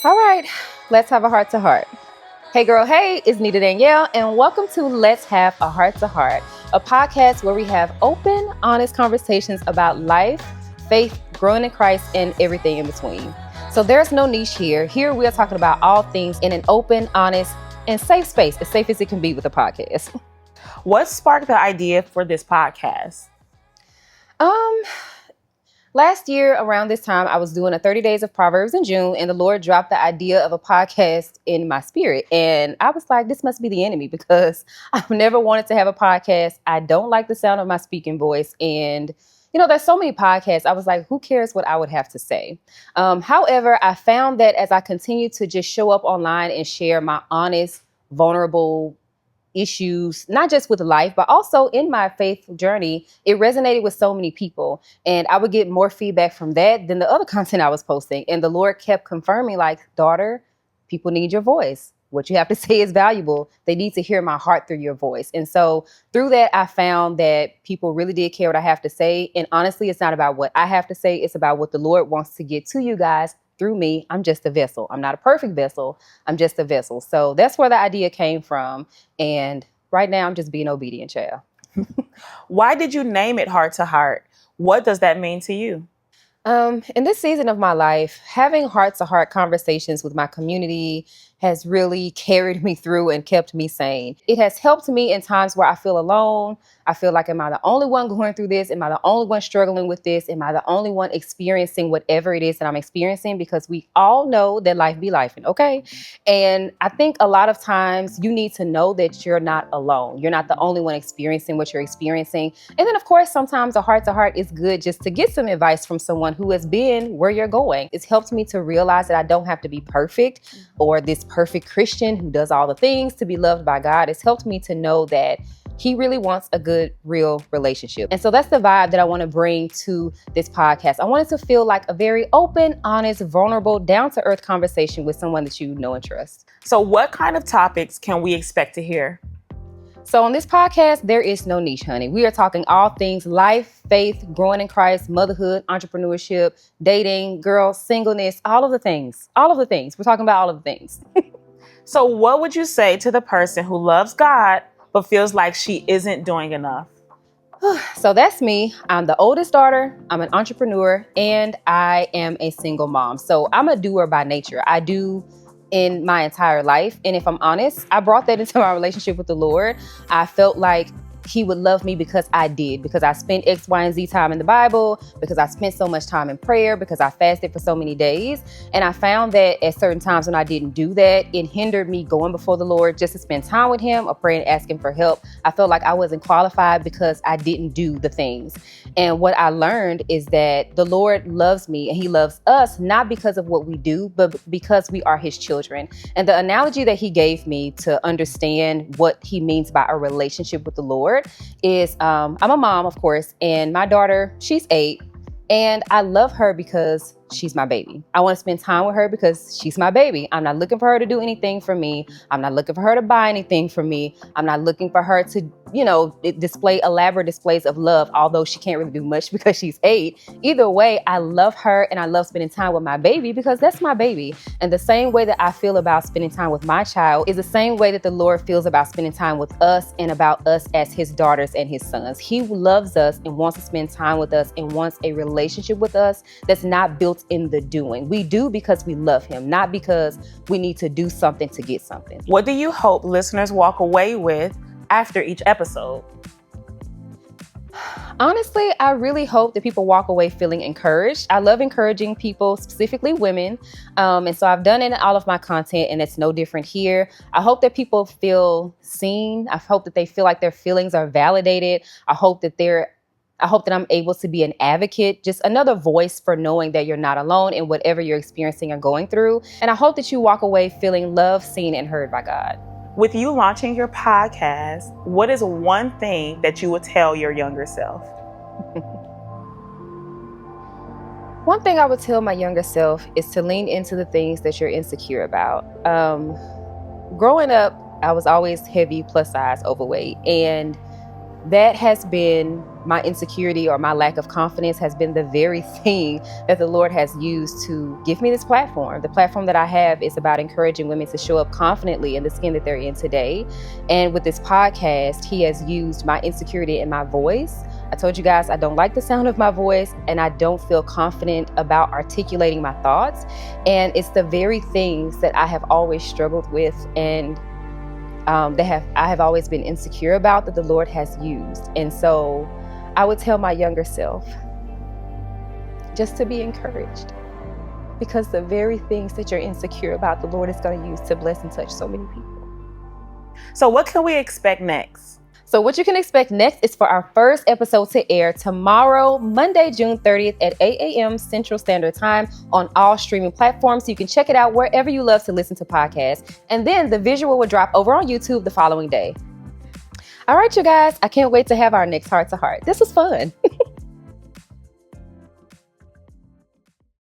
All right, let's have a heart to heart. Hey girl, hey, it's Nita Danielle, and welcome to Let's Have a Heart to Heart, a podcast where we have open, honest conversations about life, faith, growing in Christ, and everything in between. So there's no niche here. Here we are talking about all things in an open, honest, and safe space, as safe as it can be with a podcast. What sparked the idea for this podcast? Last year around this time, I was doing a 30 Days of Proverbs in June, and the Lord dropped the idea of a podcast in my spirit. And I was like, this must be the enemy because I've never wanted to have a podcast. I don't like the sound of my speaking voice. And, there's so many podcasts. I was like, who cares what I would have to say? However, I found that as I continued to just show up online and share my honest, vulnerable issues, not just with life, but also in my faith journey, it resonated with so many people. And I would get more feedback from that than the other content I was posting. And the Lord kept confirming, like, daughter, people need your voice. What you have to say is valuable. They need to hear my heart through your voice. And so through that, I found that people really did care what I have to say. And honestly, it's not about what I have to say. It's about what the Lord wants to get to you guys through me. I'm just a vessel. I'm not a perfect vessel. I'm just a vessel. So that's where the idea came from. And right now I'm just being obedient, child. Why did you name it Heart to Heart? What does that mean to you? In this season of my life, having heart-to-heart conversations with my community has really carried me through and kept me sane. It has helped me in times where I feel alone. I feel like, am I the only one going through this? Am I the only one struggling with this? Am I the only one experiencing whatever it is that I'm experiencing? Because we all know that life be lifing, okay? And I think a lot of times you need to know that you're not alone. You're not the only one experiencing what you're experiencing. And then, of course, sometimes a heart-to-heart is good just to get some advice from someone who has been where you're going. It's helped me to realize that I don't have to be perfect or this perfect Christian who does all the things to be loved by God. It's helped me to know that He really wants a good, real relationship. And so that's the vibe that I want to bring to this podcast. I want it to feel like a very open, honest, vulnerable, down-to-earth conversation with someone that you know and trust. So what kind of topics can we expect to hear? So on this podcast, there is no niche, honey. We are talking all things life, faith, growing in Christ, motherhood, entrepreneurship, dating, girls, singleness, all of the things. All of the things. We're talking about all of the things. So what would you say to the person who loves God but feels like she isn't doing enough? So that's me. I'm the oldest daughter. I'm an entrepreneur, and I am a single mom. So I'm a doer by nature. I do in my entire life. And if I'm honest, I brought that into my relationship with the Lord. I felt like He would love me because I did, because I spent X, Y, and Z time in the Bible, because I spent so much time in prayer, because I fasted for so many days. And I found that at certain times when I didn't do that, it hindered me going before the Lord just to spend time with Him or pray and ask Him for help. I felt like I wasn't qualified because I didn't do the things. And what I learned is that the Lord loves me and He loves us, not because of what we do, but because we are His children. And the analogy that He gave me to understand what He means by a relationship with the Lord is I'm a mom, of course, and my daughter, she's 8, and I love her because she's my baby. I want to spend time with her because she's my baby. I'm not looking for her to do anything for me. I'm not looking for her to buy anything for me. I'm not looking for her to, display elaborate displays of love, although she can't really do much because she's 8. Either way, I love her and I love spending time with my baby because that's my baby. And the same way that I feel about spending time with my child is the same way that the Lord feels about spending time with us and about us as His daughters and His sons. He loves us and wants to spend time with us and wants a relationship with us that's not built in the doing. We do because we love Him, not because we need to do something to get something. What do you hope listeners walk away with after each episode? Honestly, I really hope that people walk away feeling encouraged. I love encouraging people, specifically women. And so I've done it in all of my content, and it's no different here. I hope that people feel seen. I hope that they feel like their feelings are validated. I hope that I'm able to be an advocate, just another voice for knowing that you're not alone in whatever you're experiencing or going through. And I hope that you walk away feeling loved, seen, and heard by God. With you launching your podcast, what is one thing that you would tell your younger self? One thing I would tell my younger self is to lean into the things that you're insecure about. Growing up, I was always heavy, plus size, overweight. And that has been my insecurity, or my lack of confidence has been the very thing that the Lord has used to give me this platform. The platform that I have is about encouraging women to show up confidently in the skin that they're in today. And with this podcast, He has used my insecurity in my voice. I told you guys I don't like the sound of my voice, and I don't feel confident about articulating my thoughts. And it's the very things that I have always struggled with, and I have always been insecure about, that the Lord has used. And so I would tell my younger self just to be encouraged, because the very things that you're insecure about, the Lord is going to use to bless and touch so many people. So what can we expect next? So what you can expect next is for our first episode to air tomorrow, Monday, June 30th at 8 a.m. Central Standard Time on all streaming platforms. So you can check it out wherever you love to listen to podcasts. And then the visual will drop over on YouTube the following day. All right, you guys, I can't wait to have our next heart to heart. This was fun.